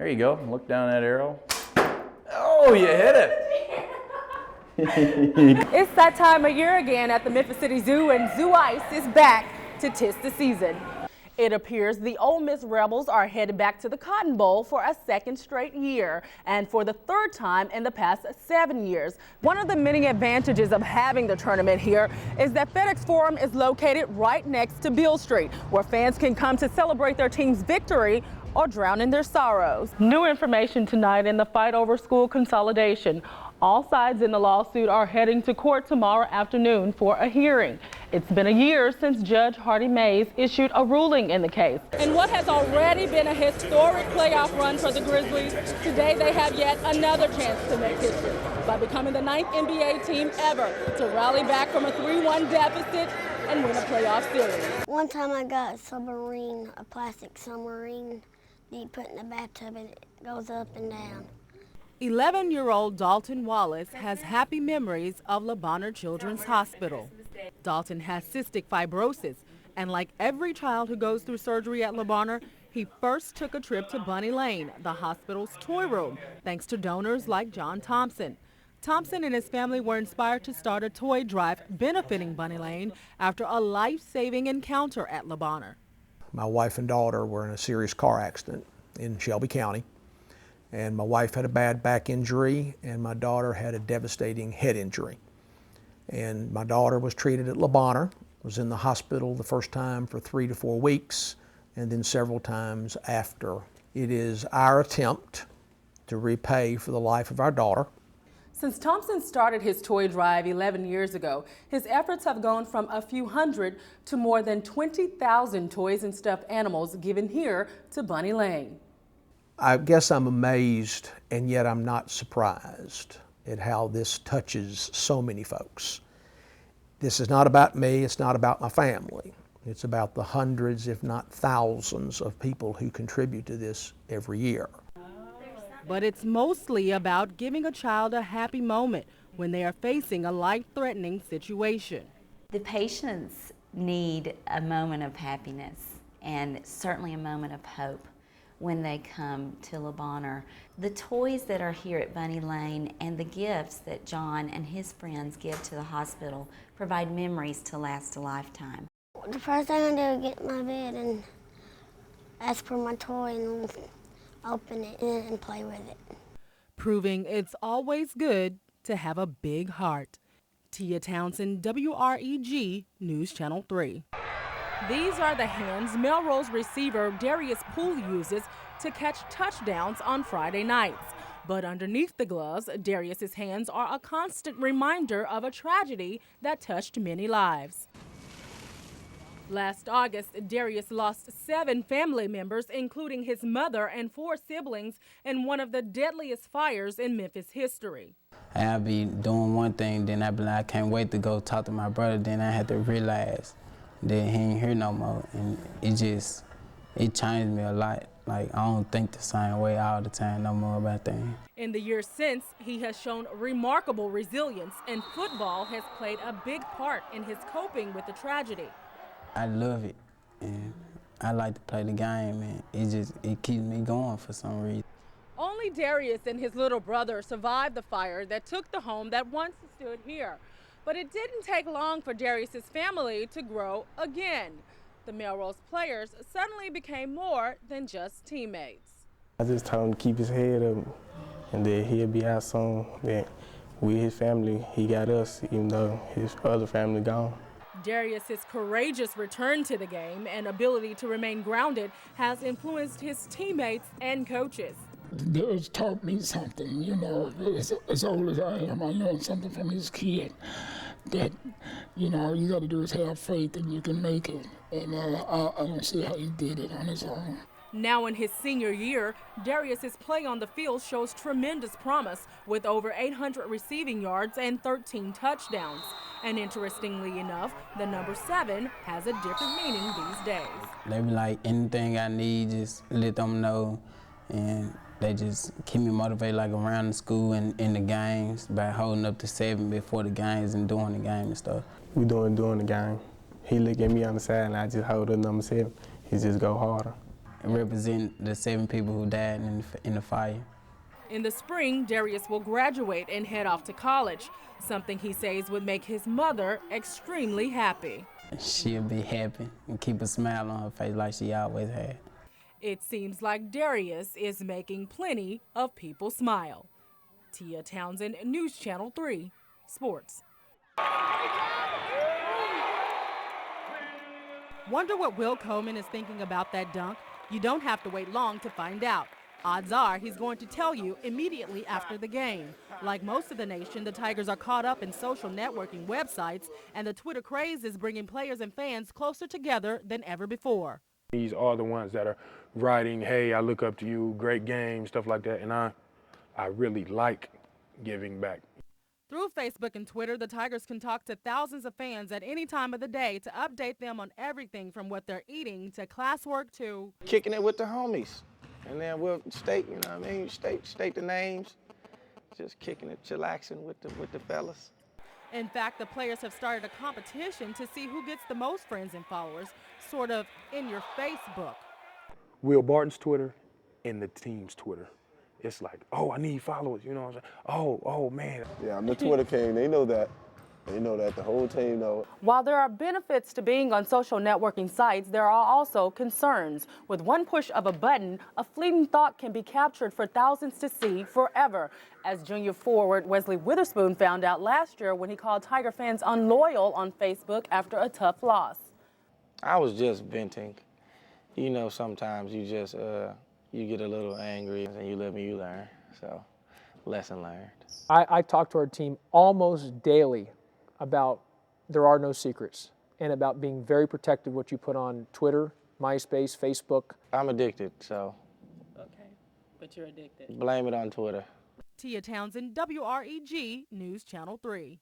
There you go. Look down that arrow. Oh, you hit it. It's that time of year again at the Memphis City Zoo, and Zoo Ice is back to tisk the season. It appears the Ole Miss Rebels are headed back to the Cotton Bowl for a second straight year, and for the third time in the past 7 years. One of the many advantages of having the tournament here is that FedEx Forum is located right next to Beale Street, where fans can come to celebrate their team's victory or drown in their sorrows. New information tonight in the fight over school consolidation. All sides in the lawsuit are heading to court tomorrow afternoon for a hearing. It's been a year since Judge Hardy Mays issued a ruling in the case. In what has already been a historic playoff run for the Grizzlies, today they have yet another chance to make history by becoming the 9th NBA team ever to rally back from a 3-1 deficit and win a playoff series. One time I got a plastic submarine that you put in the bathtub and it goes up and down. 11-year-old Dalton Wallace has happy memories of Le Bonheur Children's Hospital. Dalton has cystic fibrosis, and like every child who goes through surgery at Le Bonheur, he first took a trip to Bunny Lane, the hospital's toy room, thanks to donors like John Thompson. Thompson and his family were inspired to start a toy drive benefiting Bunny Lane after a life-saving encounter at Le Bonheur. My wife and daughter were in a serious car accident in Shelby County, and my wife had a bad back injury and my daughter had a devastating head injury. And my daughter was treated at Le Bonheur, was in the hospital the first time for 3 to 4 weeks, and then several times after. It is our attempt to repay for the life of our daughter. Since Thompson started his toy drive 11 years ago, his efforts have gone from a few hundred to more than 20,000 toys and stuffed animals given here to Bunny Lane. I guess I'm amazed, and yet I'm not surprised at how this touches so many folks. This is not about me, it's not about my family. It's about the hundreds, if not thousands, of people who contribute to this every year. But it's mostly about giving a child a happy moment when they are facing a life-threatening situation. The patients need a moment of happiness and certainly a moment of hope when they come to Le Bonheur. The toys that are here at Bunny Lane and the gifts that John and his friends give to the hospital provide memories to last a lifetime. The first thing I do is get in my bed and ask for my toy and open it and play with it. Proving it's always good to have a big heart. Tia Townsend, WREG News Channel 3. These are the hands Melrose receiver Darius Poole uses to catch touchdowns on Friday nights. But underneath the gloves, Darius's hands are a constant reminder of a tragedy that touched many lives. Last August, Darius lost 7 family members, including his mother and 4 siblings, in one of the deadliest fires in Memphis history. I'll be doing one thing, then I'll be like, I can't wait to go talk to my brother. Then I had to realize that he ain't here no more. And it changed me a lot. Like, I don't think the same way all the time no more about things. In the years since, he has shown remarkable resilience, and football has played a big part in his coping with the tragedy. I love it, and I like to play the game, and it keeps me going for some reason. Only Darius and his little brother survived the fire that took the home that once stood here. But it didn't take long for Darius's family to grow again. The Melrose players suddenly became more than just teammates. I just told him to keep his head up and that he'll be out soon. That with his family, he got us, even though his other family gone. Darius's courageous return to the game and ability to remain grounded has influenced his teammates and coaches. It's taught me something, you know, as old as I am, I learned something from this kid that, you know, all you got to do is have faith and you can make it. And I don't see how he did it on his own. Now in his senior year, Darius's play on the field shows tremendous promise with over 800 receiving yards and 13 touchdowns. And interestingly enough, the number 7 has a different meaning these days. They be like, anything I need, just let them know. And they just keep me motivated, like around the school and in the games, by holding up to 7 before the games and doing the game and stuff. We doing the game. He look at me on the side and I just hold up number 7. He just go harder. represent the 7 people who died in the fire. In the spring, Darius will graduate and head off to college, something he says would make his mother extremely happy. She'll be happy and keep a smile on her face like she always had. It seems like Darius is making plenty of people smile. Tia Townsend, News Channel 3, Sports. Wonder what Will Coleman is thinking about that dunk? You don't have to wait long to find out. Odds are he's going to tell you immediately after the game. Like most of the nation, the Tigers are caught up in social networking websites, and the Twitter craze is bringing players and fans closer together than ever before. These are the ones that are writing, hey, I look up to you, great game, stuff like that, and I really like giving back. Through Facebook and Twitter, the Tigers can talk to thousands of fans at any time of the day to update them on everything from what they're eating to classwork to kicking it with the homies. And then we'll state, you know what I mean, state the names, just kicking it, chillaxing with the fellas. In fact, the players have started a competition to see who gets the most friends and followers, sort of in your Facebook. Will Barton's Twitter and the team's Twitter. It's like, oh, I need followers, you know what I'm saying? Oh, man. Yeah, I'm the Twitter king. They know that. They know that. The whole team knows. While there are benefits to being on social networking sites, there are also concerns. With one push of a button, a fleeting thought can be captured for thousands to see forever, as junior forward Wesley Witherspoon found out last year when he called Tiger fans unloyal on Facebook after a tough loss. I was just venting. You know, sometimes you just, you get a little angry and you live and you learn. So, lesson learned. I talk to our team almost daily about there are no secrets and about being very protective of what you put on Twitter, MySpace, Facebook. I'm addicted, so. Okay, but you're addicted. Blame it on Twitter. Tia Townsend, WREG News Channel 3.